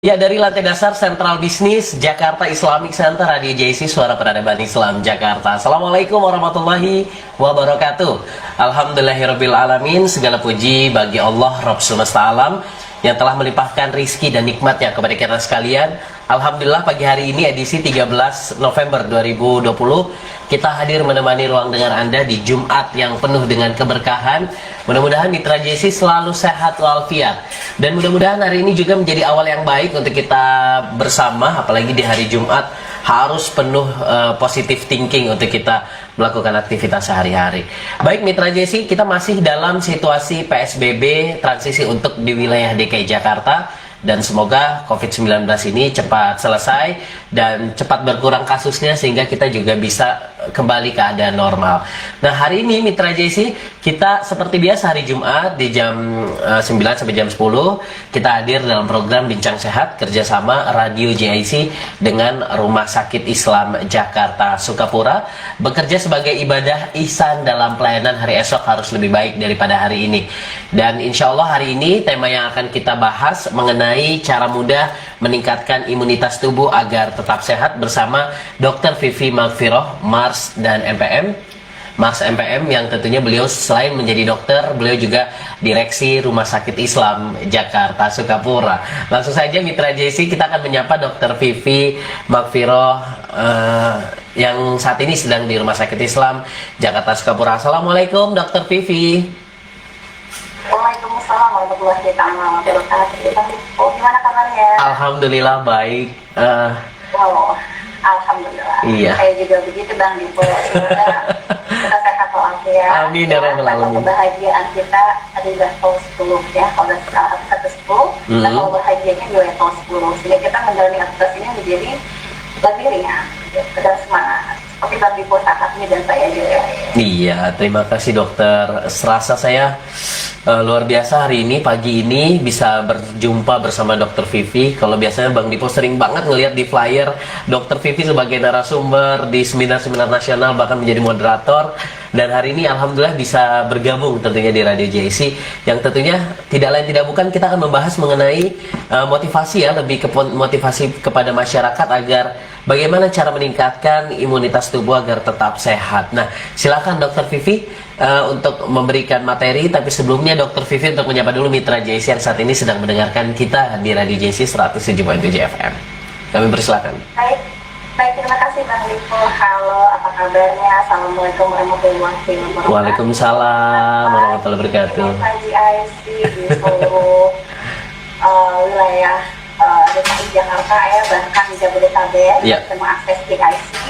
Ya, dari lantai dasar Sentral Bisnis Jakarta Islamic Center, Radio JC, Suara Peradaban Islam Jakarta. Assalamualaikum warahmatullahi wabarakatuh. Alhamdulillahirabbil alamin. Segala puji bagi Allah Rabb semesta alam yang telah melimpahkan rizki dan nikmatnya kepada kita sekalian. Alhamdulillah, pagi hari ini edisi 13 November 2020 kita hadir menemani ruang dengar Anda di Jumat yang penuh dengan keberkahan. Mudah-mudahan Mitra JC selalu sehat walafiat, dan mudah-mudahan hari ini juga menjadi awal yang baik untuk kita bersama, apalagi di hari Jumat harus penuh positive thinking untuk kita melakukan aktivitas sehari-hari. Baik Mitra JC, kita masih dalam situasi PSBB transisi untuk di wilayah DKI Jakarta, dan semoga COVID-19 ini cepat selesai dan cepat berkurang kasusnya sehingga kita juga bisa kembali keadaan normal. Nah, hari ini Mitra JC, kita seperti biasa hari Jumat di jam 9 sampai jam 10 kita hadir dalam program Bincang Sehat kerjasama Radio JIC dengan Rumah Sakit Islam Jakarta Sukapura, bekerja sebagai ibadah ihsan dalam pelayanan hari esok harus lebih baik daripada hari ini. Dan insya Allah hari ini tema yang akan kita bahas mengenai cara mudah meningkatkan imunitas tubuh agar tetap sehat bersama Dr. Vivi Magfiroh, MARS dan MPM. MARS MPM yang tentunya beliau selain menjadi dokter, beliau juga direksi Rumah Sakit Islam Jakarta Sukapura. Langsung saja Mitra JC, kita akan menyapa Dr. Vivi Magfiroh yang saat ini sedang di Rumah Sakit Islam Jakarta Sukapura. Assalamualaikum Dr. Vivi. Waalaikumsalam warahmatullahi wabarakatuh. Gimana kabarnya? Alhamdulillah baik. Wow, alhamdulillah. Iya. Saya juga begitu Bang Dipo. Semoga kita sehat walafiat. Amin ya rabbal alamin. Kebahagiaan kita ada di level 10 ya. Kalau skala 1 ke 10, level bahagianya di level 10. Sehingga kita menjalani aktivitas ini menjadi lebih ringan dan semangat. Seperti Bang Dipo saat ini dan saya juga. Iya, terima kasih dokter. Serasa saya luar biasa hari ini, pagi ini bisa berjumpa bersama Dr. Vivi. Kalau biasanya Bang Dipo sering banget ngelihat di flyer Dr. Vivi sebagai narasumber di seminar-seminar nasional, bahkan menjadi moderator. Dan hari ini Alhamdulillah bisa bergabung tentunya di Radio JC, yang tentunya tidak lain tidak bukan kita akan membahas mengenai motivasi ya, lebih ke motivasi kepada masyarakat agar bagaimana cara meningkatkan imunitas tubuh agar tetap sehat. Nah, silakan Dr. Vivi untuk memberikan materi, tapi sebelumnya Dr. Vivi untuk menyapa dulu Mitra JC yang saat ini sedang mendengarkan kita di Radio JC 107.7 FM. Kami persilakan. Baik, terima kasih Bang Dipo. Halo, apa kabarnya? Assalamualaikum warahmatullahi wabarakatuh. Waalaikumsalam warahmatullahi wabarakatuh. JIC di seluruh wilayah DKI Jakarta ya, bahkan di Jabodetabek, mengakses JIC.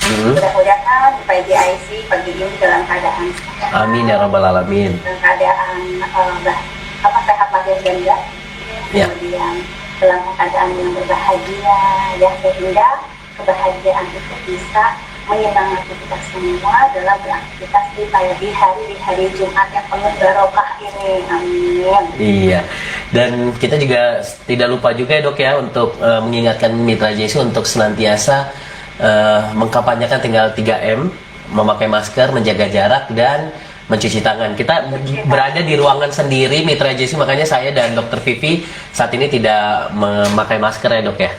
Mudah-mudahan PJIC pagi ini dalam keadaan sehat. Amin ya rabbal alamin. Dalam keadaan sehat lahir dan batin, kemudian dalam keadaan yang berbahagia ya, sehingga kebahagiaan itu bisa menyemangati kita semua dalam beraktivitas kita ya di hari Jumat yang penuh barokah ini. Amin. Iya. Dan kita juga tidak lupa juga ya dok ya untuk mengingatkan Mitra JC untuk senantiasa mengkampanyekan tinggal 3M, memakai masker, menjaga jarak, dan mencuci tangan. Kita berada di ruangan sendiri Mitra JC, makanya saya dan Dr. Vivi saat ini tidak memakai masker ya dok ya.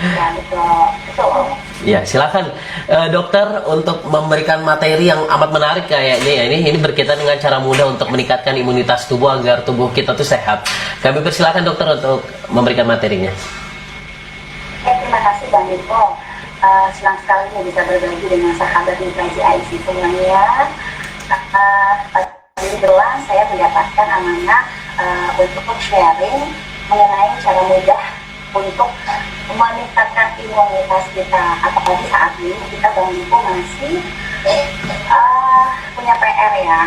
Ya betul. Ya, silakan dokter untuk memberikan materi yang amat menarik kayaknya ya. Ini berkaitan dengan cara mudah untuk meningkatkan imunitas tubuh agar tubuh kita tuh sehat. Kami persilakan dokter untuk memberikan materinya. Terima kasih Bang Dipo. Senang sekali bisa berbagi dengan sahabat Mitra JIC semuanya. Pada bulan saya mendapatkan amanah untuk sharing mengenai cara mudah untuk meningkatkan imunitas kita. Apalagi saat ini kita Bang Dipo masih punya PR ya,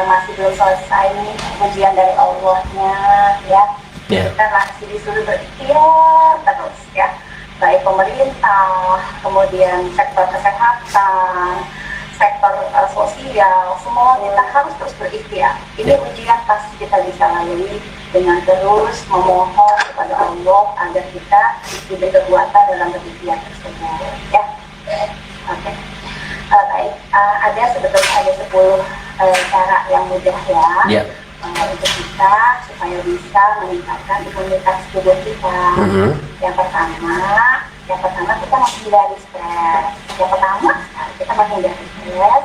masih belum selesai ujian dari Allahnya ya. Kita masih disuruh berikhtiar terus ya, baik pemerintah, kemudian sektor kesehatan, sektor sosial, semua kita harus terus berikhtiar. Ini ujian pasti kita bisa lalui dengan terus memohon kepada Allah agar kita diberi kekuatan dalam berikhtiar tersebut. Ya, oke. Baik, sebetulnya ada 10 cara yang mudah ya untuk kita supaya bisa meningkatkan imunitas tubuh kita. Yang pertama kita menghindari stres. Yang pertama kita menghindari stres,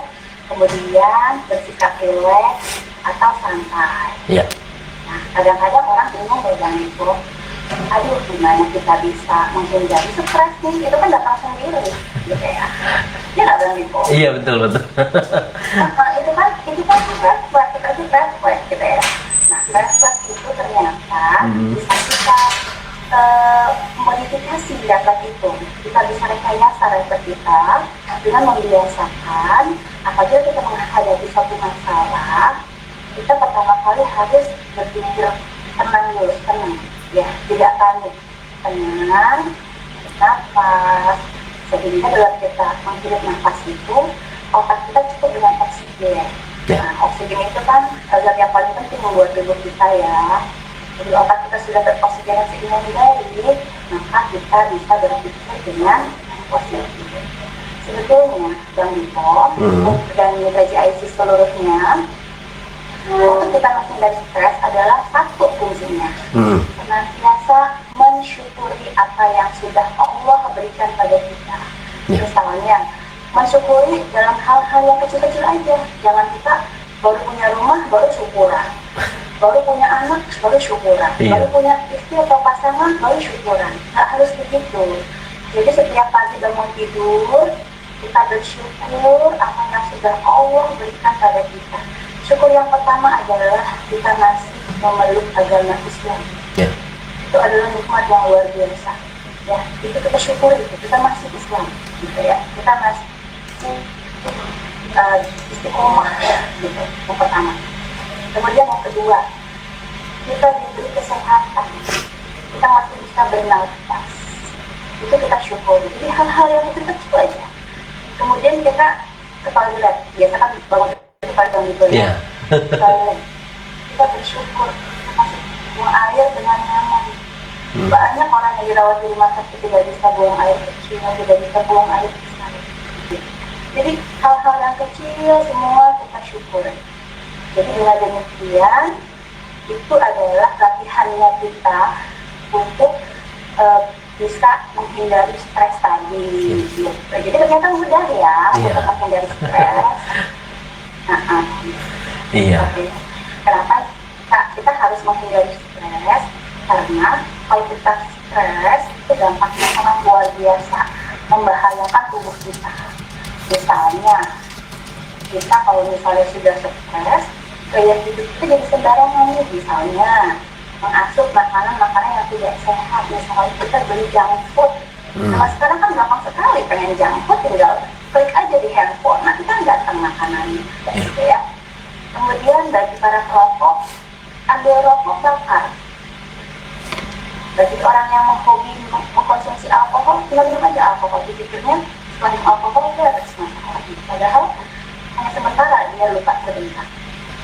kemudian bersikap rileks atau santai. Nah, kadang-kadang orang bingung dengan itu. Aduh, gimana kita bisa menghindari stres nih? Itu kan datang sendiri, gitu ya. Dia nggak bilang gitu. Iya, betul. Itu kan refleks, kita itu refleks, gitu ya. Nah, refleks itu ternyata bisa kita modifikasi refleks itu. Kita bisa rekayasa refleks kita dengan membiasakan apabila kita menghadapi suatu masalah, kita pertama kali harus berpikir tenang dulu, ya, tidak panik, tenang, nafas, sehingga dalam kita menghirup nafas itu otak kita cukup dengan oksigen. Nah, oksigen itu kan zat yang paling penting membuat tubuh kita ya. Jadi otak kita sudah teroksigenasi dengan baik, maka kita bisa berpikir dengan positif. Sebetulnya Bang Dito dan KJIC seluruhnya, untuk kita menghindari stres adalah satu fungsinya, senantiasa mensyukuri apa yang sudah Allah berikan pada kita. Misalnya mensyukuri dalam hal-hal yang kecil-kecil aja. Jangan kita baru punya rumah baru syukuran, baru punya anak baru syukuran, baru punya istri atau pasangan baru syukuran. Nggak harus begitu. Jadi setiap pagi bangun tidur kita bersyukur apa yang sudah Allah berikan pada kita. Syukur yang pertama adalah kita masih memeluk agama Islam. Itu adalah nikmat yang luar biasa. Ya, itu kita syukuri, kita masih Islam, gitu ya. Kita masih istiqomah, ya, gitu. Yang pertama. Kemudian yang kedua, kita diberi kesehatan. Kita masih bisa bernafas. Itu kita syukuri. Jadi hal-hal yang kecil aja. Kemudian kita ke toilet. Biasa kan bangun pada gitu ya. Kita bersyukur kita masih buang air dengan nyaman. Banyak orang yang dirawat di rumah sakit tidak bisa buang air kecil, tidak bisa buang air besar. Jadi hal-hal yang kecil semua kita syukur. Jadi dengan demikian itu adalah latihannya kita untuk bisa menghindari stres tadi. Jadi ternyata mudah ya untuk menghindari stres. Iya. Kenapa kita harus menghindari stres? Karena kalau kita stres itu dampaknya sangat luar biasa, membahayakan tubuh kita. Misalnya kita kalau misalnya sudah stres, gaya hidup itu jadi sembarangan nih. Misalnya mengasup makanan-makanan yang tidak sehat. Misalnya kita beli junk food. Nah, sekarang kan gampang sekali pengen junk food, tinggal klik aja di handphone, nanti kan datang makanannya, gitu ya. Kemudian bagi para perokok, ambil rokok bakar. Bagi orang yang menghobi mengkonsumsi alkohol, tinggal minum aja alkohol. Dipikirnya setelah minum alkohol dia ada masalah. Padahal hanya sementara, dia lupa sebentar.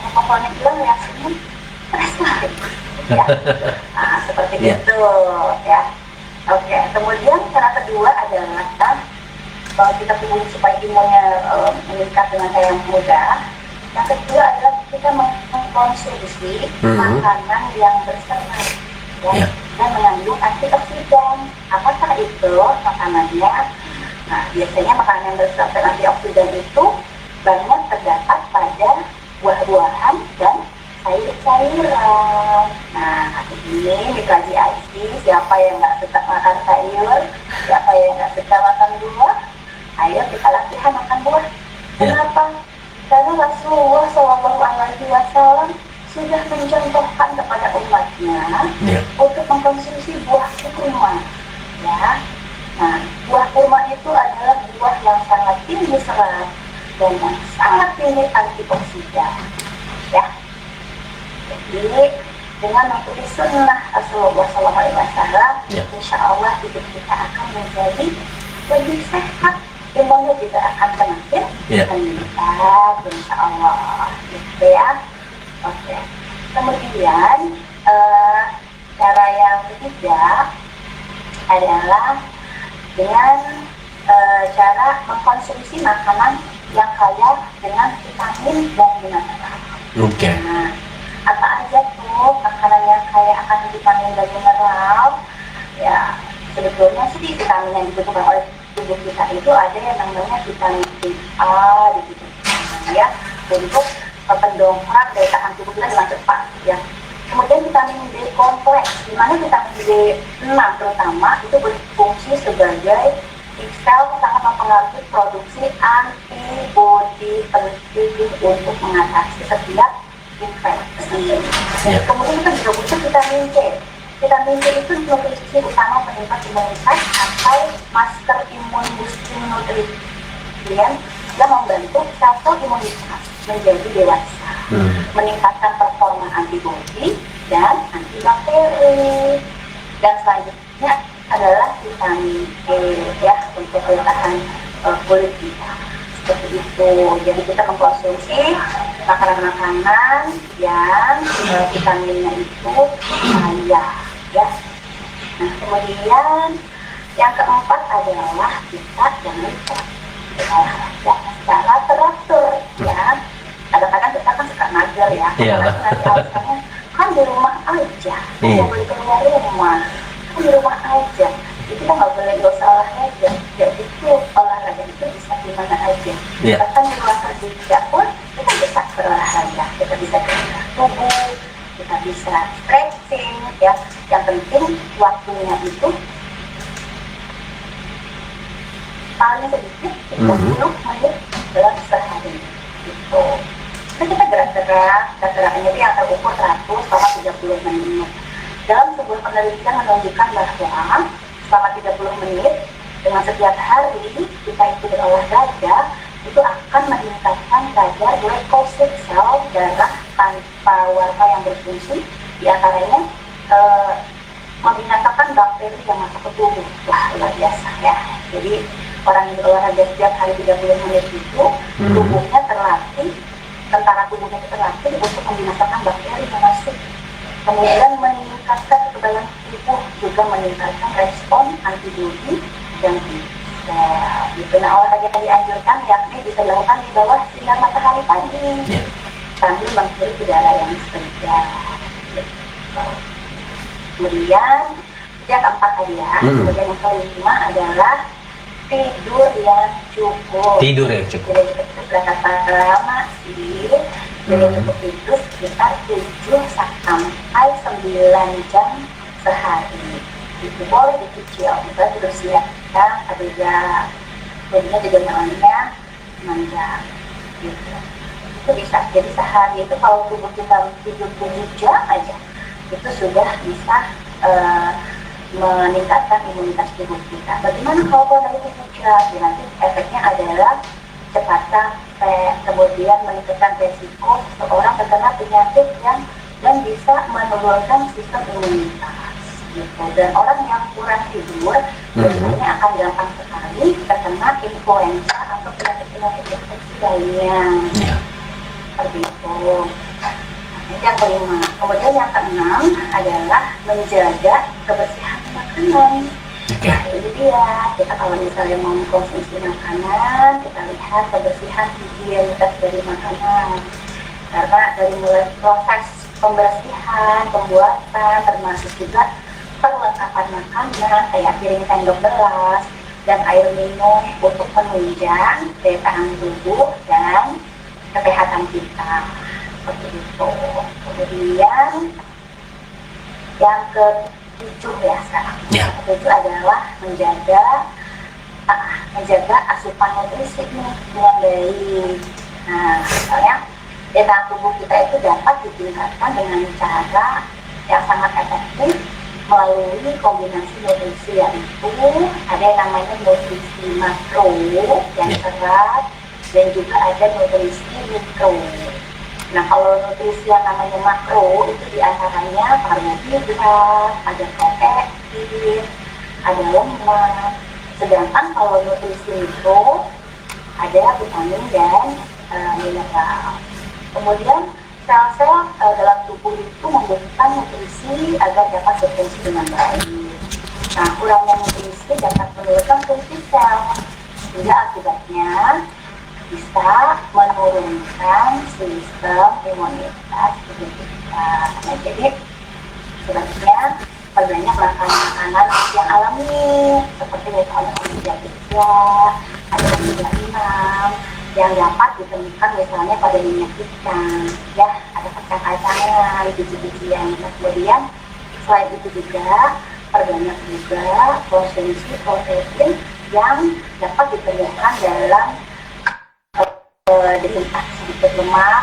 Alkoholnya hilang, reaksinya stres lagi. Ya, nah, seperti itu, ya. Oke. Kemudian cara kedua adalah kalau kita ingin supaya imunnya meningkat dengan cara yang mudah. Yang kedua adalah kita mengkonsumsi makanan yang berserat, ya, dan mengandung antioksidan. Apakah itu makanannya? Nah, biasanya makanan yang berserat dan antioksidan itu banyak terdapat pada buah-buahan dan sayur-sayuran. Nah, ini dikaji IC, siapa yang nggak suka makan sayur, siapa yang nggak suka makan buah, ayo kita latihan makan buah. Kenapa? Karena Rasulullah SAW sudah mencontohkan kepada umatnya untuk mengkonsumsi buah kurma. Ya, nah buah kurma itu adalah buah yang sangat tinggi serat dan yang sangat tinggi antioksidan. Ya, jadi dengan mengikuti sunnah Rasulullah SAW, insya Allah hidup kita akan menjadi lebih sehat. Imunnya juga akan semakin meningkat, insya Allah, gitu ya. Oke. Kemudian cara yang ketiga adalah dengan cara mengkonsumsi makanan yang kaya dengan vitamin dan mineral. Oke. Nah, Apa aja tuh makanan yang kaya akan vitamin dan mineral? Ya, sebetulnya sih vitamin yang dibutuhkan oleh tubuh kita itu ada yang namanya vitamin A gitu ya, untuk pendongkrak daya tahan tubuh kita dengan cepat ya. Kemudian vitamin D kompleks, di mana vitamin D6 terutama itu berfungsi sebagai sel sangat mempengaruhi produksi antibodi penting untuk mengatasi setiap infeksi. Kemudian kita juga butuh vitamin C. Vitamin C itu nutrisi utama peningkat imunitas atau master imun boosting nutrien yang membantu sel imunitas menjadi dewasa, meningkatkan performa antibodi dan antibakteri. Dan selanjutnya adalah vitamin E ya, untuk tahan kulit kita. Seperti itu. Jadi kita mengkonsumsi makanan-makanan yang vitaminnya itu kaya ya. Nah, kemudian yang keempat adalah kita jangan lupa olahraga secara teratur ya. Kadang-kadang kita kan suka mager ya, nanti alasannya kan di rumah aja, nggak boleh keluar rumah, kan di rumah aja, jadi kita nggak boleh usah olahraga. Ya itu olahraga itu bisa di mana aja, bahkan di ruang kerja pun kita bisa berolahraga, kita bisa gerak tubuh, kita bisa stretching ya. Yang penting waktunya itu paling sedikit 30 menit dalam sehari gitu. Nah, kita gerak-gerak, gerak-geraknya itu yang terukur teratur selama 30 menit. Dalam sebuah penelitian menunjukkan bahwa selama 30 menit dengan setiap hari kita itu berolahraga, itu akan meningkatkan kadar leukosit sel darah tanpa warna yang berfungsi, di antaranya membinasakan bakteri yang masuk ke tubuh. Wah, luar biasa ya. Jadi orang yang berolahraga setiap hari 30 menit itu tubuhnya terlatih, tentara tubuhnya terlatih untuk membinasakan bakteri yang masuk. Kemudian meningkatkan kekebalan tubuh, juga meningkatkan respon antibodi yang bisa. Gitu. Nah, olahraga yang dianjurkan yakni bisa dilakukan di bawah sinar matahari pagi sambil menghirup udara yang segar. Kemudian yang keempat tadi ya, kemudian yang kelima adalah tidur yang cukup. Tidur yang cukup. Jadi itu berapa lama sih? Jadi cukup itu sekitar 7 sampai 9 jam sehari. Itu boleh dicicil, misalnya tidur siang ya, 1 jam, jadinya juga malamnya 6 jam gitu. Itu bisa, jadi sehari itu kalau tubuh kita tidur 7 jam aja, itu sudah bisa meningkatkan imunitas tubuh kita. Bagaimana kalau kurang dari 7 jam? Ya, nanti efeknya adalah cepat capek, kemudian meningkatkan resiko seseorang terkena penyakit yang bisa menurunkan sistem imunitas gitu. Dan orang yang kurang tidur biasanya akan gampang sekali terkena influenza atau penyakit-penyakit infeksi lainnya. Seperti itu. Itu yang kelima. Kemudian yang keenam adalah menjaga kebersihan makanan. Nah, ini dia, kita kalau misalnya mau mengkonsumsi makanan, kita lihat kebersihan higienitas dari makanan. Karena dari mulai proses pembersihan, pembuatan, termasuk juga perlengkapan makanan kayak piring sendok gelas dan air minum untuk menunjang daya tahan tubuh dan kesehatan kita. Seperti itu. Kemudian yang ke-7 ya sekarang. Itu adalah menjaga asupan nutrisi dengan baik. Nah, misalnya daya tahan tubuh kita itu dapat ditingkatkan dengan cara yang sangat efektif melalui kombinasi nutrisi, yaitu ada yang namanya nutrisi makro yang serat dan juga ada nutrisi mikro. Nah, kalau nutrisi yang namanya makro itu diantaranya karbohidrat, ada protein, ada lemak. Sedangkan kalau nutrisi mikro ada vitamin dan mineral. Kemudian sel-sel dalam tubuh itu membutuhkan nutrisi agar dapat berfungsi dengan baik. Nah, kurangnya nutrisi dapat menurunkan fungsi sel, sehingga akibatnya bisa menurunkan sistem imunitas tubuh kita. Nah, jadi sebaiknya perbanyak makan makanan yang alami seperti misalnya omega-3, ada omega-6 yang dapat ditemukan misalnya pada minyak ikan, ya, ada kacang-kacangan, biji-bijian. Nah, kemudian selain itu juga perbanyak juga konsumsi protein yang dapat ditemukan dalam dengan sedikit lemak,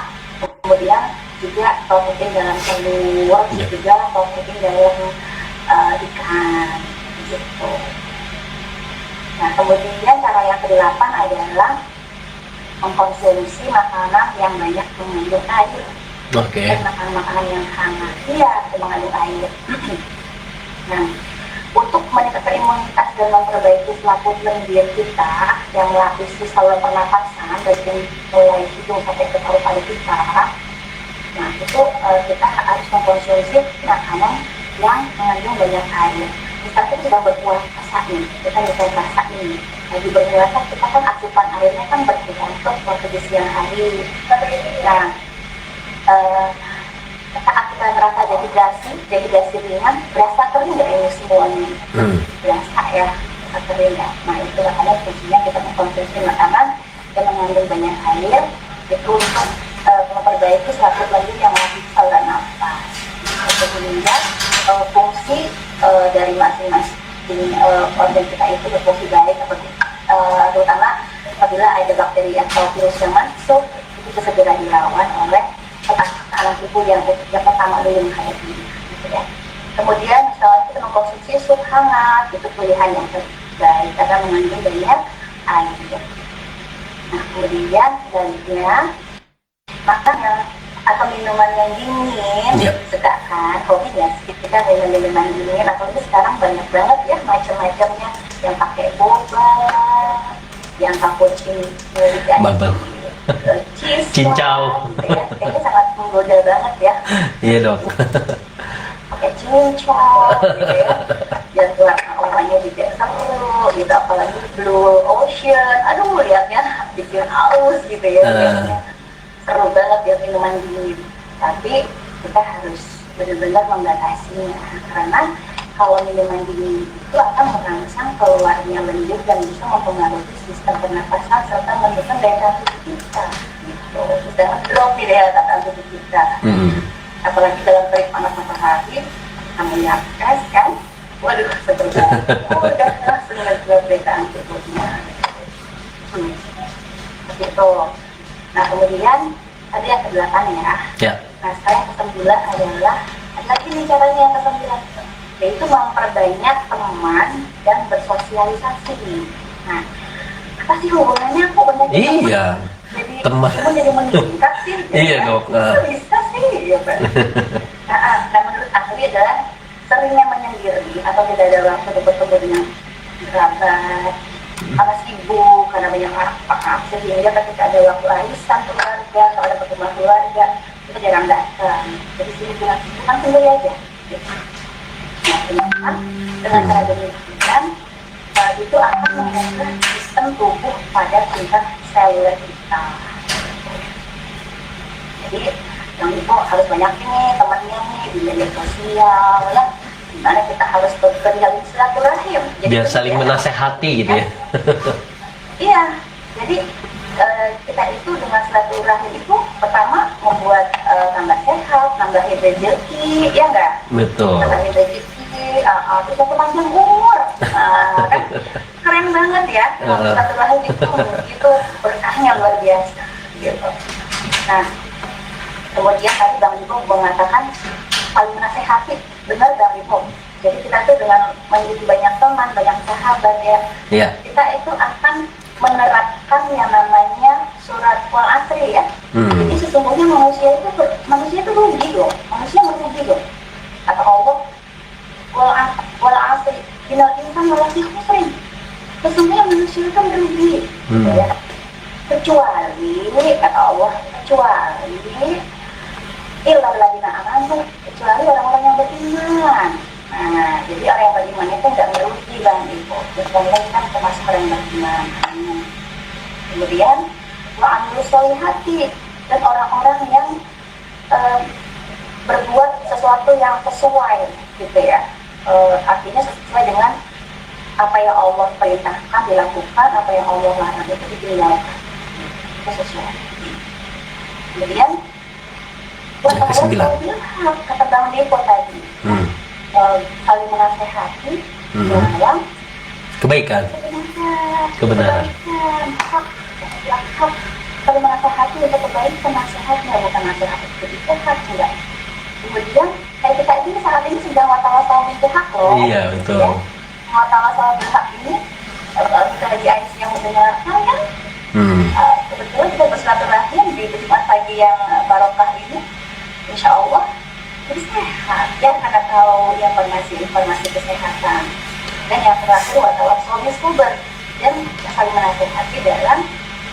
kemudian juga protein dalam telur, juga protein dalam ikan, gitu. Nah, kemudian cara yang ke-8 adalah mengkonsumsi makanan yang banyak mengandung air. Dan makanan-makanan yang hangat, iya, mengandung air. Nah, untuk meningkatkan imunitas dan memperbaiki selaput lendir kita yang melapisi saluran pernapasan dari mulai hidung sampai ke paru-paru kita, nah itu kita harus mengkonsumsi makanan yang mengandung banyak air. Misalnya kita sudah berpuasa nih, kita bisa rasa nih, lagi berpuasa kita kan asupan airnya kan berkurang waktu di siang hari. Nah, saat kita merasa dehidrasi ringan, berasa kering nggak ini semuanya? Berasa ya, berasa kering ya. Nah, itu makanya fungsinya kita mengkonsumsi makanan yang mengandung banyak air itu untuk memperbaiki selaput lendir yang masih saluran nafas. Kemudian fungsi dari masing-masing organ kita itu berfungsi baik, seperti terutama apabila ada bakteri atau virus yang masuk, itu bisa segera dilawan oleh anak tubuh yang pertama dulu menghadapi, gitu ya. Kemudian misalnya kita mengkonsumsi sup hangat, itu pilihan yang terbaik karena mengandung banyak air. Nah, kemudian sebaliknya makanan atau minuman yang dingin, suka kan, hobi ya kita minum minuman dingin, apalagi sekarang banyak banget ya macam-macamnya, yang pakai boba, yang cappuccino, bubble, cincau, gitu ya. Kayaknya sangat menggoda banget ya. Iya dok. Pakai cincau, gitu ya. Dan warnanya juga seru, gitu. Apalagi blue ocean, aduh lihatnya bikin haus gitu ya. Seru banget ya minuman dingin. Tapi kita harus benar-benar membatasinya, karena kalau minuman dingin itu akan merangsang keluarnya lendir dan bisa mempengaruhi sistem pernapasan serta menurunkan daya tahan tubuh kita, gitu. Bisa drop di daya tahan tubuh kita. Apalagi dalam terik panas matahari, namanya es kan, waduh seger banget. Udah langsung ngedrop daya tahan tubuhnya. Begitu. Nah, kemudian tadi yang ke-8 ya. Nah, sekarang yang ke-9 adalah ada lagi nih caranya yang ke-9, yaitu memperbanyak teman dan bersosialisasi. Nah, apa sih hubungannya kok banyak teman? Jadi meningkat sih. Iya dok. Bisa sih, ya Pak. Nah, menurut ahli adalah seringnya menyendiri atau tidak ada waktu bertemu dengan kerabat, karena sibuk, karena banyak anak, sehingga ketika ada waktu arisan keluarga atau ada pertemuan keluarga, kita jarang datang. Jadi sini bilang sendiri aja. Nah, dengan cara demikian itu akan menjaga sistem tubuh pada tingkat seluler kita. Jadi yang itu harus banyak nih temannya nih di media sosial ya, dimana kita harus berjalin silaturahim. Biar saling menasehati gitu ya. Iya, jadi kita itu dengan silaturahim itu pertama membuat tambah sehat, nambahin rezeki, ya enggak? Betul. Nambahin rezeki, terus panjang umur, kan keren banget ya. Silaturahim itu berkahnya luar biasa, gitu. Nah, kemudian tadi Bang Ibu mengatakan paling menasehati, benar Bang Ibu. Jadi kita tuh dengan memiliki banyak teman, banyak sahabat ya, kita itu akan menerapkan yang namanya surat wal asri ya. Jadi sesungguhnya manusia itu rugi dong, manusia merugi dong. Kata Allah, wal asri, innal insana lafi khusr. Sesungguhnya manusia itu merugi, gitu ya. Kecuali kata Allah, illal ladzina amanu, kecuali orang-orang yang beriman. Nah, jadi orang yang beriman itu nggak merugi Bang Ibu. Kecuali kan termasuk orang yang beriman. Kemudian solihati dan orang-orang yang berbuat sesuatu yang sesuai gitu ya, artinya sesuai dengan apa yang Allah perintahkan dilakukan, apa yang Allah larang itu ditinggalkan, itu sesuai. Kemudian buat orang kata Bang Depo tadi, saling menasehati dalam kebaikan, kebenaran. Saling menasehati untuk kebaikan, nasihatnya bukan nasihat untuk disehat, enggak. Kemudian kayak kita ini saat ini sedang watawasal bihaq loh. Iya betul. Ya. Watawasal bihaq ini kita lagi Ais yang mendengarkan kan. Kebetulan kita bersilaturahim di Jumat pagi yang barokah ini, insya Allah jadi sehat ya, karena tahu informasi kesehatan. Dan yang terakhir watawasal bisubar, dan saling menasehati dalam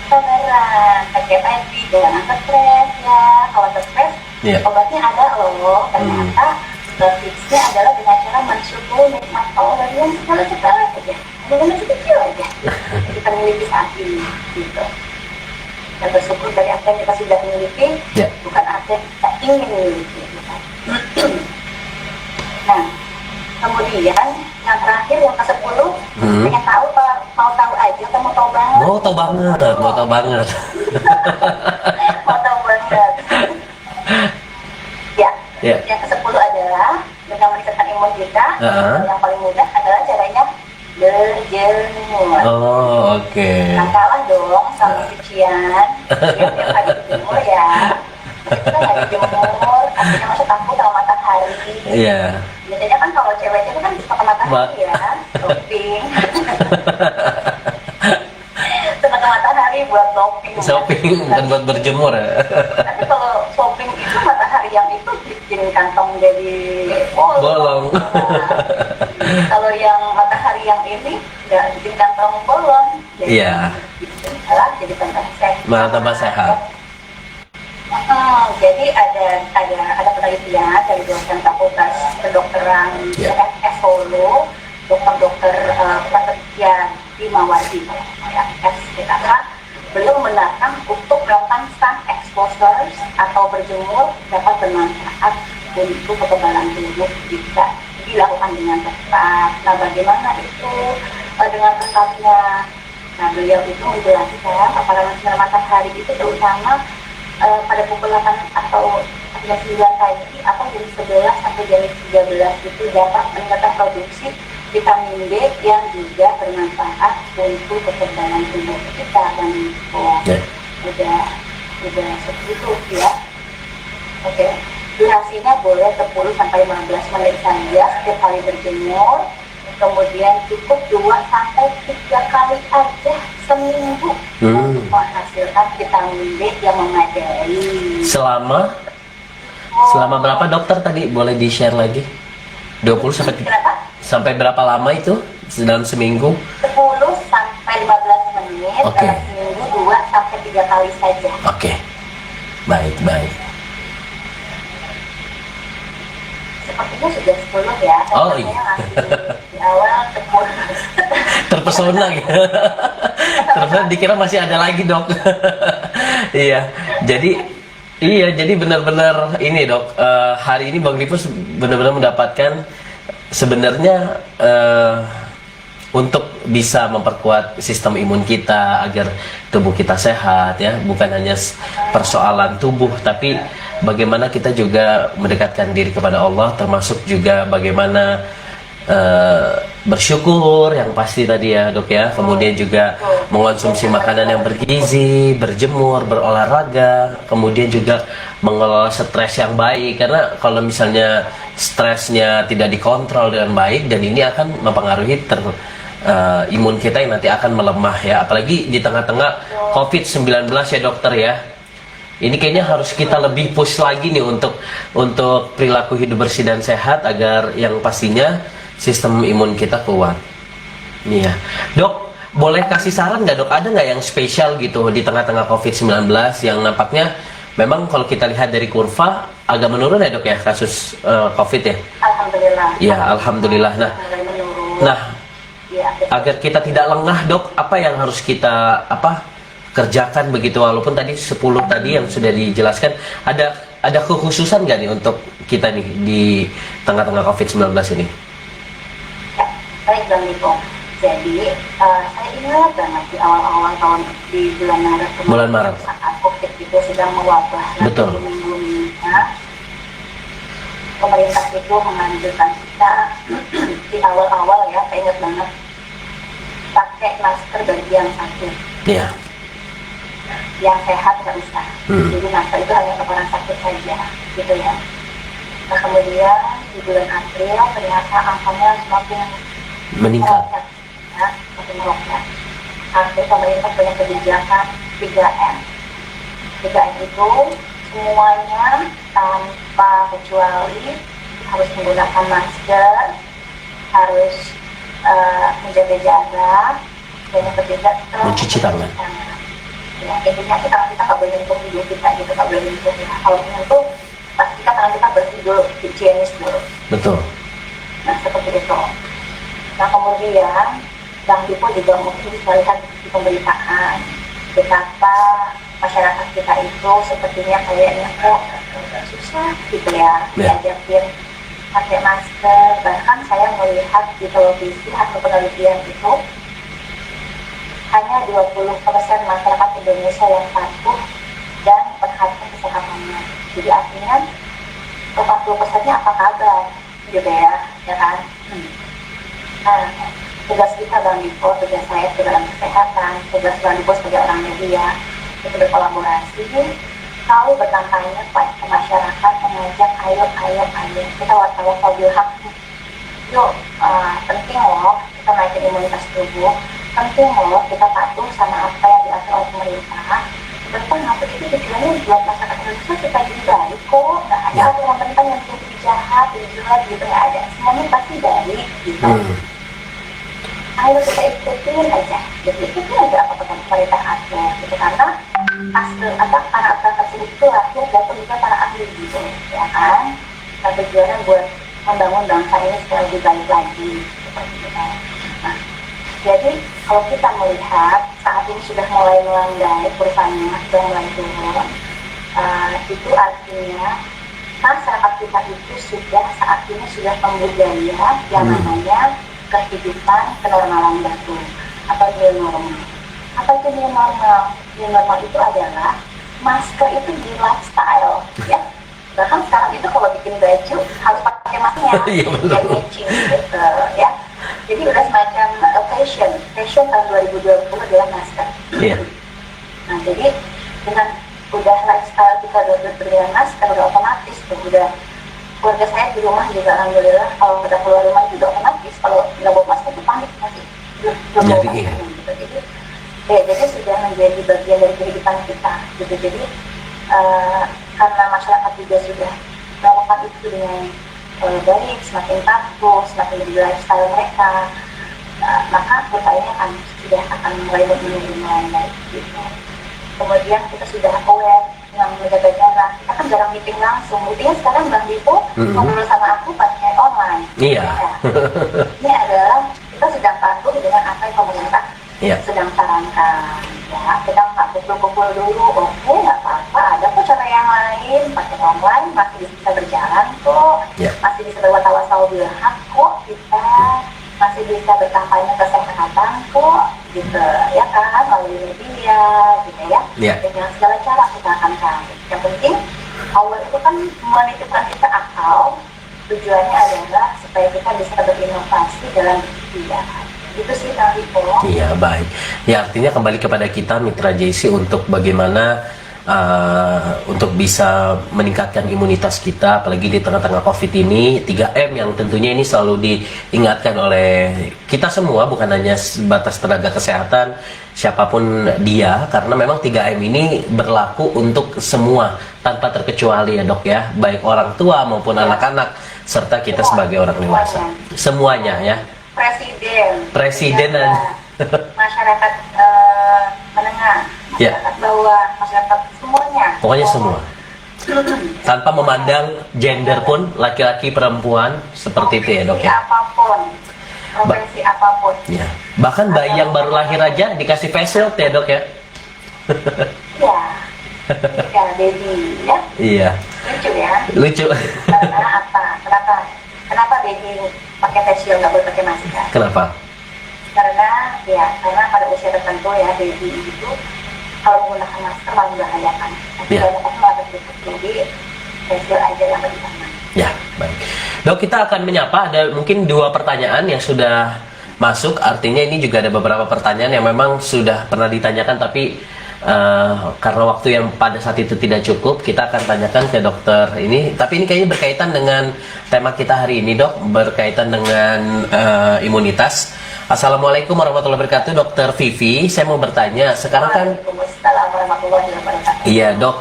kesabaran. Kayak tadi jangan stres ya, kalau stres obatnya ada loh, ternyata tipsnya adalah dengan cara mensyukuri nikmat Allah yang sepele aja, dengan kecil aja kita miliki saat ini gitu. Dan bersyukur dari apa yang kita sudah miliki, bukan apa yang kita ingin miliki gitu. Nah, kemudian yang terakhir yang ke-10, pengen tahu Pak, mau tahu aja atau mau tahu banget? Mau tahu banget. Mau tahu banget. Yang ke-10 adalah dengan meningkatkan imun kita. Yang paling mudah adalah caranya berjemur. Oh, oke. Nah, kalah dong sama cucian. Tiap hari berjemur ya. Kita nggak dijemur, artinya masuk takut sama matahari. Iya. Biasanya kan kalau cewek-cewek kan suka matahari ya, shopping. Suka matahari buat shopping, bukan buat berjemur ya. Tapi kalau shopping itu matahari yang itu bikin kantong jadi bolong. Nah, kalau yang matahari yang ini nggak bikin kantong bolong. Iya. Jadi tambah sehat. Malah tambah sehat. Jadi ada penelitian dari dosen Fakultas Kedokteran CFS Solo, dokter penelitian di Mawardi ya, SPKK. Beliau membenarkan untuk melakukan sun exposure atau berjemur dapat bermanfaat untuk kekebalan tubuh jika dilakukan dengan tepat. Nah, bagaimana itu dengan tepatnya? Nah, beliau itu menjelaskan apabila sinar matahari itu terutama pada pukul 8 atau jam 9 pagi atau jam 11 sampai jam 13 itu dapat meningkatkan produksi vitamin D yang juga bermanfaat untuk kekebalan tubuh kita dan udah seperti itu ya. Oke. Durasinya boleh 10 sampai 15 menit saja setiap kali berjemur. Kemudian cukup 2 sampai 3 kali aja seminggu untuk menghasilkan vitamin D yang memadai. Selama berapa dokter tadi, boleh di-share lagi? 20 sampai berapa lama itu dalam seminggu? 10 sampai 15 menit dalam seminggu 2 sampai 3 kali saja. Oke. Baik. Sepertinya sudah 10 ya. Oh iya. Di awal 10. Terpesona gitu. Terpesona dikira masih ada lagi dok. Iya. Jadi benar-benar ini dok. Hari ini Bang Dipus benar-benar mendapatkan sebenarnya untuk bisa memperkuat sistem imun kita agar tubuh kita sehat ya, bukan hanya persoalan tubuh tapi bagaimana kita juga mendekatkan diri kepada Allah, termasuk juga bagaimana bersyukur yang pasti tadi ya dok ya, kemudian juga mengonsumsi makanan yang bergizi, berjemur, berolahraga, kemudian juga mengelola stres yang baik, karena kalau misalnya stresnya tidak dikontrol dengan baik dan ini akan mempengaruhi imun kita yang nanti akan melemah ya, apalagi di tengah-tengah COVID-19 ya dokter ya. Ini kayaknya harus kita lebih push lagi nih untuk perilaku hidup bersih dan sehat agar yang pastinya sistem imun kita kuat. Nih ya. Dok, boleh kasih saran nggak dok? Ada nggak yang spesial gitu di tengah-tengah COVID-19 yang nampaknya memang kalau kita lihat dari kurva agak menurun ya dok ya kasus COVID ya? Alhamdulillah. Ya, alhamdulillah. Nah, agar kita tidak lengah dok, apa yang harus kita kerjakan begitu, walaupun tadi 10 tadi yang sudah dijelaskan, ada kekhususan nggak nih untuk kita nih di tengah-tengah COVID-19 ini? Ya, baik Bang Niko. Jadi saya ingat banget di awal-awal tahun di bulan Maret kemarin, Bulan Maret. saat COVID itu sedang mewabah Betul. lagi minggu-minggunya, pemerintah itu menganjurkan kita di awal-awal ya, saya ingat banget, pakai masker bagi yang sakit. Iya. Yang sehat nggak usah. Jadi masker itu hanya untuk orang sakit saja, gitu ya. Nah kemudian di bulan April ternyata angkanya semakin Meningkat. meroket, ya, semakin meroket. Akhirnya pemerintah punya kebijakan 3M. 3M itu semuanya tanpa kecuali harus menggunakan masker, harus menjaga jarak, dan yang ketiga Mencuci tangan. Ya, intinya sih tangan kita nggak boleh nyentuh hidung kita gitu, nggak boleh nyentuh ya. Kalau menyentuh, pastikan tangan kita bersih dulu, higienis dulu. Betul. Nah seperti itu. Nah kemudian Bang Dipo juga mungkin bisa lihat di pemberitaan betapa masyarakat kita itu sepertinya kayaknya kok susah gitu ya diajakin pakai masker. Bahkan saya melihat di televisi hasil penelitian itu hanya 20% masyarakat Indonesia yang patuh dan perhatian kesehatannya. Jadi artinya 40%-nya apa kabar gitu ya kan? Nah, tugas kita Bang Dipo, tugas saya sebagai orang kesehatan, tugas Bang Dipo sebagai orang media itu berkolaborasi, selalu berkampanye ke masyarakat, mengajak ayo kita wartawan hak. Yuk, penting loh kita naikin imunitas tubuh, penting loh kita patuh sama apa yang diatur oleh pemerintah. Tentang apa itu tujuannya buat masyarakat Indonesia supaya jadi baik kok, nggak ada aturan pemerintah yang jadi jahat, jadi jelek gitu, nggak ada, semuanya pasti baik gitu. Ayo kita ikutin aja, jadi ikutin aja apa pemerintah atur gitu, karena karena aturan tersebut itu lahir dari pemikiran para ahli gitu, ya kan? Nah, tujuannya buat membangun bangsa ini supaya lebih baik lagi seperti itu kan. Nah, jadi kalau kita melihat saat ini sudah mulai melandai, kurvanya sudah mulai turun, itu artinya masyarakat kita itu saat ini sudah membudaya yang namanya kehidupan kenormalan baru atau new normal. Apa itu new normal? New normal itu adalah masker itu di lifestyle, ya. Bahkan sekarang itu kalau bikin baju harus pakai maskernya, jadi matching gitu, ya. Jadi udah semacam fashion tahun 2020 adalah masker. Nah jadi dengan udah lifestyle kita udah dengan masker, udah otomatis tuh, udah keluarga saya di rumah juga alhamdulillah kalau udah keluar rumah itu udah otomatis, kalau nggak bawa masker itu panik masih belum bawa masker gitu. Jadi sudah menjadi bagian dari kehidupan kita gitu. Jadi karena masyarakat juga sudah melakukan itu dengan baik, semakin patuh, semakin jadi lifestyle mereka, maka pertanyaannya sudah akan mulai baik gitu. Kemudian kita sudah aware yang menjaga jarak. Kita kan jarang meeting langsung. Meetingnya sekarang Bang Dipo ngobrol sama aku pakai online. Iya. Ini adalah kita sedang patuh dengan apa yang pemerintah sedang sarankan. Ya, kita nggak kumpul-kumpul dulu. Oke, nggak apa-apa. Ada kok cara yang lain. Pakai online masih bisa berjalan kok. Masih bisa berbuat tawassul bil haq kok kita. Masih bisa berkampanye kesehatan kok, gitu ya kan, melalui media, gitu ya. Dengan segala cara kita akan cari. Yang penting Allah itu kan menitipkan kita akal, tujuannya adalah supaya kita bisa berinovasi dalam berpikir. Itu sih Kang Dipo. Iya, baik. Ya artinya kembali kepada kita Mitra JC untuk bagaimana untuk bisa meningkatkan imunitas kita, apalagi di tengah-tengah COVID ini. 3M yang tentunya ini selalu diingatkan oleh kita semua, bukan hanya sebatas tenaga kesehatan, siapapun dia, karena memang 3M ini berlaku untuk semua tanpa terkecuali ya dok ya, baik orang tua maupun anak-anak serta kita sebagai orang dewasa, semuanya ya. Presiden dan masyarakat menengah, masyarakat bawah, masyarakat semuanya. Pokoknya semua. Tanpa memandang gender pun, laki-laki, perempuan, seperti itu ya dok ya. Profesi apapun. Ya. Bahkan bayi yang baru lahir aja dikasih face shield ya dok ya. Ya, ya baby ya. Iya. Lucu ya. Lucu. Karena apa? Kenapa baby pakai face shield nggak boleh pakai masker? Kenapa? Karena pada usia tertentu ya baby itu kalau menggunakan masker malah membahayakan. Nanti banyak orang malah tertutup. Jadi face shield aja yang lebih aman. Ya, baik. Dok, kita akan menyapa ada mungkin 2 pertanyaan yang sudah masuk. Artinya ini juga ada beberapa pertanyaan yang memang sudah pernah ditanyakan, tapi karena waktu yang pada saat itu tidak cukup, kita akan tanyakan ke dokter ini. Tapi ini kayaknya berkaitan dengan tema kita hari ini, Dok, berkaitan dengan imunitas. Assalamualaikum warahmatullahi wabarakatuh, Dokter Vivi. Saya mau bertanya, sekarang kan Waalaikumsalam warahmatullahi wabarakatuh. Iya, Dok.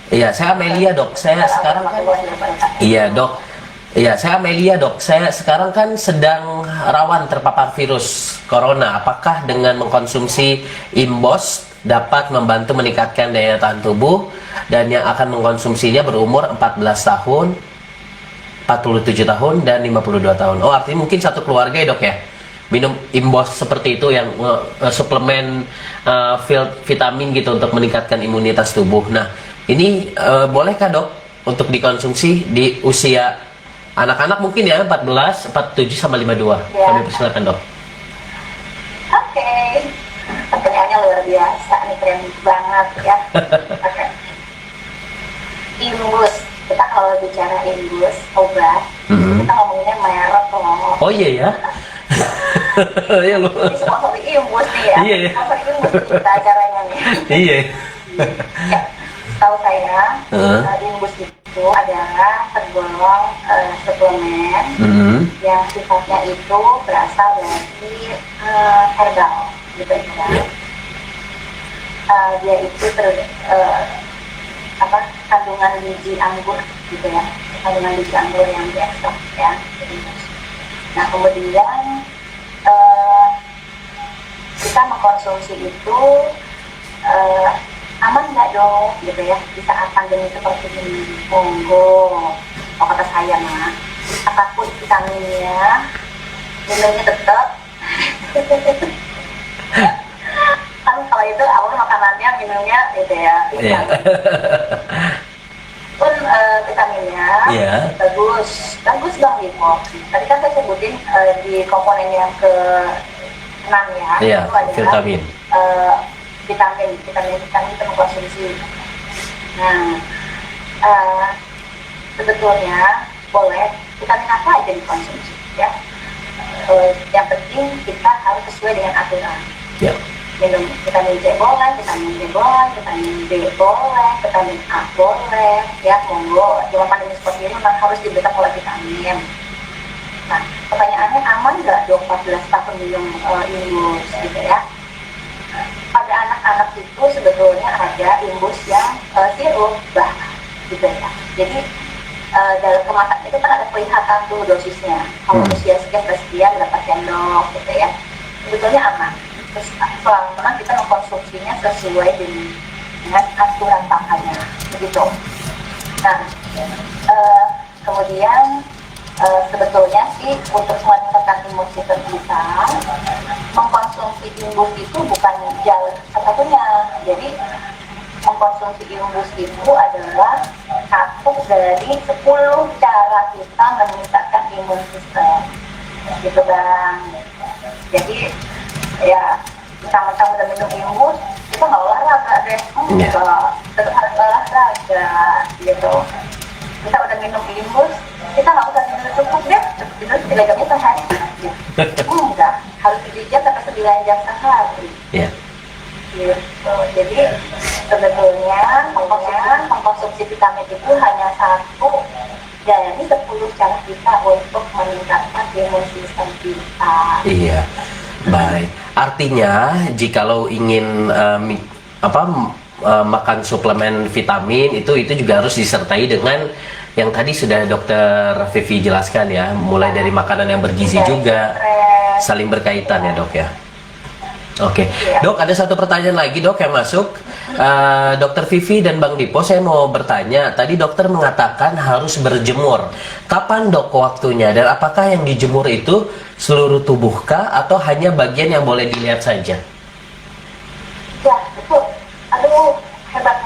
Iya, saya Amelia, Dok. Saya sekarang kan Iya, Dok. Iya, saya Amelia, Dok. Saya sekarang kan sedang rawan terpapar virus corona. Apakah dengan mengkonsumsi Imbos dapat membantu meningkatkan daya tahan tubuh, dan yang akan mengkonsumsinya berumur 14 tahun, 47 tahun, dan 52 tahun. Oh, artinya mungkin satu keluarga ya, Dok ya? Minum Imbos seperti itu, yang suplemen vitamin gitu untuk meningkatkan imunitas tubuh. Nah, ini bolehkah, Dok, untuk dikonsumsi di usia anak-anak mungkin ya, 14, 47 sama 52? Ya. Kami persilakan, Dok. Oke. Pertanyaannya luar biasa nih, keren banget ya. Oke. Imbus. Kita kalau bicara imbus obat, kita ngomonginnya merek loh. Oh iya ya. Iya loh. Ini sponsor imbus nih ya. Iya. Sponsor imbus kita acaranya nih. Iya. Ya, tahu saya, imbus itu adalah tergolong suplemen yang sifatnya itu berasal dari herbal, gitu ya. Dia itu kandungan biji anggur, gitu ya, kandungan biji anggur yang diekstrak ya. Nah, kemudian kita mengkonsumsi itu aman nggak dong, gitu ya, di saat pandemi seperti ini? Monggo, kalau kata saya mah, apapun vitaminnya, minumnya tetap. Kan kalau itu awal makanannya, minumnya gitu ya. Iya. Pun vitaminnya bagus Bang Liko. Tadi kan saya sebutin di komponen yang ke-6 ya, Iya, itu adalah vitamin. vitamin kita mengkonsumsi. Nah, sebetulnya boleh vitamin apa aja dikonsumsi ya. Yang penting kita harus sesuai dengan aturan. Ya. Minum vitamin C boleh, vitamin D boleh, vitamin B boleh, vitamin A boleh, ya monggo. Cuma pandemi seperti ini memang harus diberikan oleh vitamin. Nah, pertanyaannya aman nggak dok 14 tahun minum imbus gitu ya? Pada anak-anak itu sebetulnya ada imbus yang sirup bahkan gitu ya. Jadi dalam kemasan itu kan ada kelihatan tuh dosisnya. Kalau usia sekian berapa sendok gitu ya. Sebetulnya aman. Terus selama kita mengkonsumsinya sesuai dengan aturan pakannya, begitu. Nah, kemudian sebetulnya sih untuk meningkatkan imun sistem kita, mengkonsumsi imbus itu bukan jalan satu-satunya. Jadi mengkonsumsi imbus itu adalah satu dari 10 cara kita meningkatkan imun sistem, gitu Bang. Jadi ya, sama-sama udah minum imbus, kita nggak olahraga deh, tetap harus olahraga, gitu. Kita udah minum imbus, kita nggak usah tidur cukup deh, tidur 3 jamnya sehari, gitu. Enggak, harus 7 jam sampai 9 jam sehari. Iya. Gitu. Jadi sebetulnya mengkonsumsi vitamin itu hanya satu dari 10 cara kita untuk meningkatkan imun sistem kita. Iya. Baik. Artinya jikalau ingin makan suplemen vitamin itu juga harus disertai dengan yang tadi sudah Dokter Vivi jelaskan ya, mulai dari makanan yang bergizi juga, saling berkaitan ya Dok ya. Oke, Dok, ada satu pertanyaan lagi Dok yang masuk. Dokter Vivi dan Bang Dipo, saya mau bertanya. Tadi dokter mengatakan harus berjemur. Kapan Dok waktunya? Dan apakah yang dijemur itu seluruh tubuh kah atau hanya bagian yang boleh dilihat saja? Ya, betul. Ada Aduh, hebat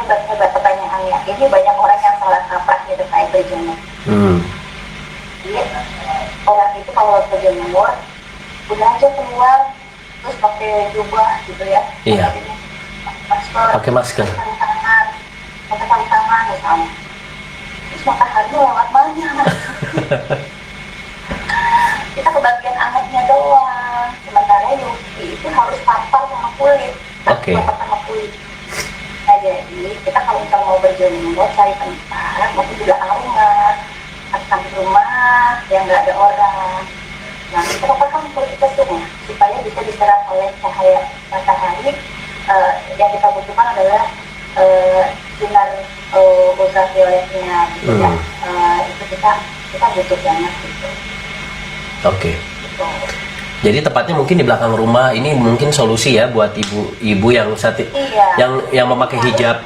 pertanyaannya. Ini banyak orang yang salah kaprah gitu kayak berjemur. Jadi orang itu kalau berjemur udah aja keluar terus pakai jubah gitu ya. Iya. Pakai masker. Pakai sarung tangan misalnya. Terus matahari lewat mana? Kita kebagian angetnya doang. Sementara UV itu harus tapal sama kulit. Oke. Sama kulit. Nah jadi kita kalau misalnya mau berjemur cari tempat mungkin juga hangat atau rumah yang nggak ada orang. Nah kita pakai kulit kita semua supaya bisa diserap oleh cahaya matahari. Yang kita butuhkan adalah sinar ultravioletnya gitu ya. Itu kita butuh banget gitu. Oke. Jadi tepatnya mungkin di belakang rumah ini mungkin solusi ya buat ibu-ibu yang yang memakai hijab.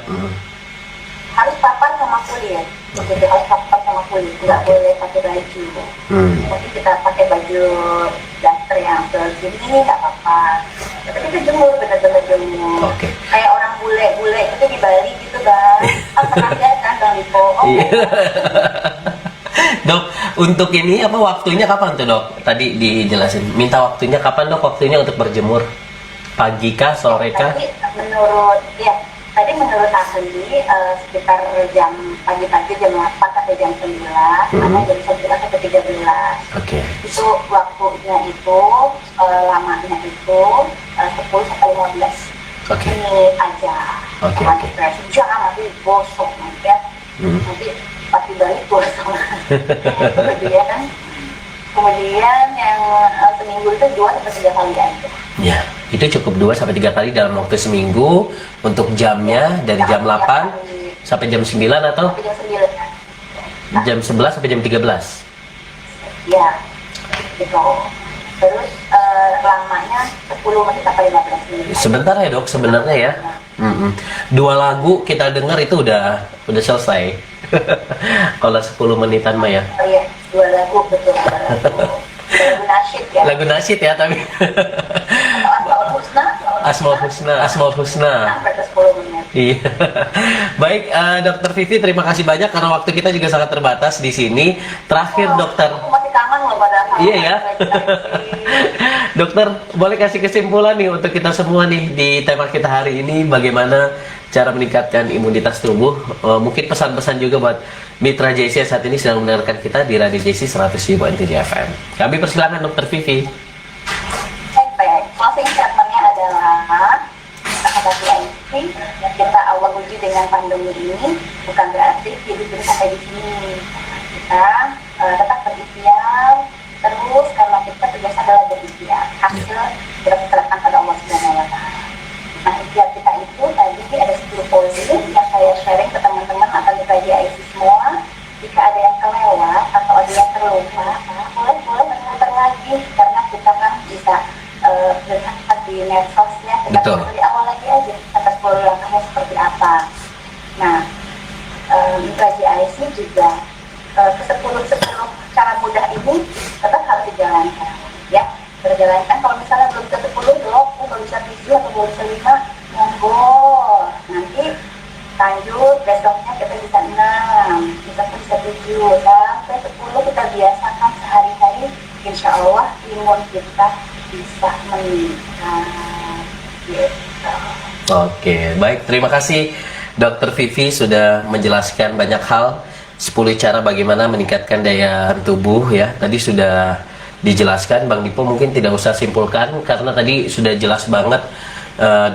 Harus papan sama kulit. Jadi harus papan sama kulit, nggak boleh pakai baju. Tapi kita pakai baju daster yang segini nggak apa-apa. Tapi kita jemur, benar-benar jemur. Kayak orang bule itu di Bali gitu kan. Pernah lihat kan Bang Lipo? Dok, untuk ini apa waktunya kapan tuh dok? Tadi dijelasin. Minta waktunya kapan dok? Waktunya untuk berjemur? Pagi kah, sore kah? Tadi menurut ahli sekitar jam pagi-pagi jam 8 sampai jam 9, sama jam 11 sampai 13. Itu waktunya itu lamanya itu 10 sampai 15 menit aja. Jangan nanti gosok nanti ya. Nanti pasti balik gosok. Kemudian yang seminggu itu 2 sampai 3 kali aja. Ya, itu cukup 2 sampai 3 kali dalam waktu seminggu. Untuk jamnya dari jam 8 sampai jam 9 atau? Sampai jam 9. Jam 11 sampai jam 13. Ya, gitu. Terus lamanya 10 menit sampai 15 menit. Sebentar ya dok, sebenarnya ya. 2 lagu kita dengar itu udah selesai. Kalau 10 menitan mah ya. Oh iya, 2 lagu betul. Lagu nasyid ya. Lagu nasyid ya tapi. Asmaul Husna. Sampai 10 menit. Iya. Baik, Dokter Vivi, terima kasih banyak karena waktu kita juga sangat terbatas di sini. Terakhir dokter. Aku masih kangen loh pada. Iya ya. Dokter, boleh kasih kesimpulan nih untuk kita semua nih di tema kita hari ini, bagaimana cara meningkatkan imunitas tubuh. Mungkin pesan-pesan juga buat mitra JC saat ini sedang mendengarkan kita di Radio JC 107.3 FM. Kami persilakan Dokter Vivi. Baik, closing statement-nya adalah kita hadapi ini, kita Allah uji dengan pandemi ini, bukan berarti hidup kita sampai di sini. Kita tetap berikhtiar terus karena kita tugas adalah berikhtiar. Hasil kita serahkan pada Allah Subhanahu wa Ta'ala. Nah, ikhtiar kita itu tadi ada 10 poin yang saya sharing ke teman-teman atau mitra JIC semua. Jika ada yang kelewat atau ada yang terlupa, boleh mengulang lagi karena kita kan bisa bersahabat di medsosnya, kita dari awal lagi aja atas 10 langkahnya seperti apa. Nah, mitra JIC juga ke 10 cara mudah ini tetap harus dijalankan ya. Berjalankan kalau misalnya belum ke 10 dok, belum bisa 7 atau belum bisa 5, monggo nanti lanjut besoknya kita bisa 6, bisa 7 sampai 10 kita biasakan sehari-hari, insya Allah imun kita bisa meningkat gitu. Oke, baik, terima kasih Dokter Vivi sudah menjelaskan banyak hal, 10 cara bagaimana meningkatkan daya tubuh ya. Tadi sudah dijelaskan, Bang Dipo mungkin tidak usah simpulkan karena tadi sudah jelas banget.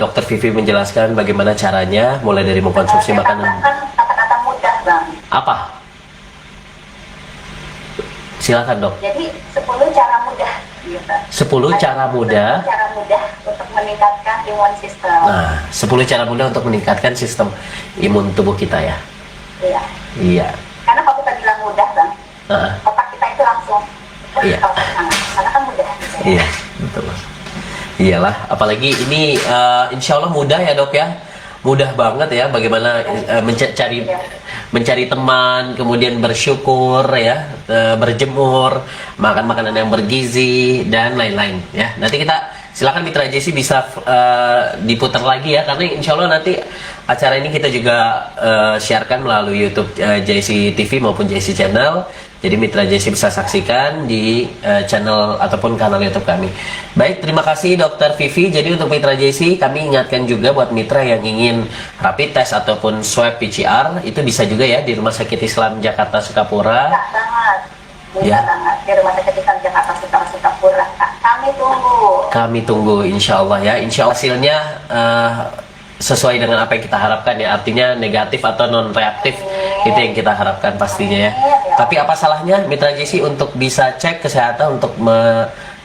Dokter Vivi menjelaskan bagaimana caranya, mulai dari mengkonsumsi makanan. Kata-kata mudah Bang. Apa? Silakan dok. Jadi 10 cara mudah. Gitu. 10 cara mudah. 10 cara mudah untuk meningkatkan imun sistem. Nah, 10 cara mudah untuk meningkatkan sistem imun tubuh kita ya. Iya. Iya. Karena kalau kita bilang mudah Bang, otak kita itu langsung karena kan mudah. Iya, betul. Iyalah, apalagi ini insya Allah mudah ya dok ya. mudah banget ya bagaimana mencari teman, kemudian bersyukur ya, berjemur, makan makanan yang bergizi dan lain-lain ya. Nanti kita silakan Mitra JC bisa diputar lagi ya, karena insya Allah nanti acara ini kita juga sharekan melalui YouTube JC TV maupun JC Channel. Jadi Mitra JC bisa saksikan di channel ataupun kanal YouTube kami. Baik, terima kasih Dokter Vivi. Jadi untuk Mitra JC, kami ingatkan juga buat mitra yang ingin rapid test ataupun swab PCR, itu bisa juga ya di Rumah Sakit Islam Jakarta Sukapura. Bisa banget di Rumah Sakit Islam Jakarta Sukapura. Kami tunggu. Kami tunggu, insya Allah ya. Insya Allah hasilnya sesuai dengan apa yang kita harapkan ya. Artinya negatif atau non reaktif, itu yang kita harapkan pastinya ya. Tapi apa salahnya Mitra JC untuk bisa cek kesehatan, untuk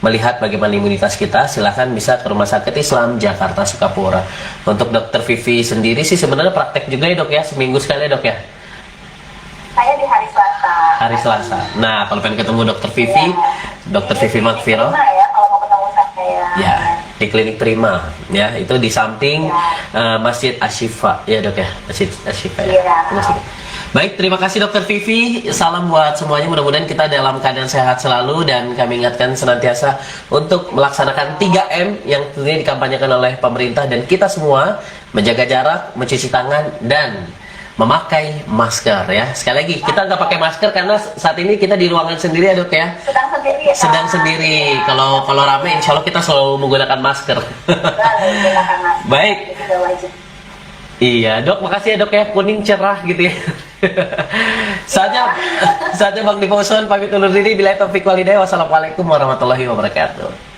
melihat bagaimana imunitas kita? Silahkan bisa ke Rumah Sakit Islam Jakarta Sukapura. Untuk Dokter Vivi sendiri sih sebenarnya praktek juga ya dok ya, seminggu sekali ya dok ya. Saya di hari Selasa. Hari Selasa. Nah, kalau pengen ketemu Dokter Vivi, Dokter Vivi Magfiro. Ya, kalau mau ketemu saya. Ya, di Klinik Prima. Ya, itu di samping Masjid Ashifa. Ya dok ya, Masjid Ashifa ya. Baik, terima kasih Dokter Vivi. Salam buat semuanya. Mudah-mudahan kita dalam keadaan sehat selalu, dan kami ingatkan senantiasa untuk melaksanakan 3M yang tentunya dikampanyekan oleh pemerintah, dan kita semua menjaga jarak, mencuci tangan, dan memakai masker ya. Sekali lagi, kita nggak pakai masker karena saat ini kita di ruangan sendiri ya dok ya. Sedang sendiri ya. Sedang sendiri. Kalau ramai, insya Allah kita selalu menggunakan masker. Baik. Iya dok, makasih ya dok ya, kuning cerah gitu ya. Saatnya Bang Diposon pamit undur diri. Bila taufiq walhidayah. Wassalamualaikum warahmatullahi wabarakatuh.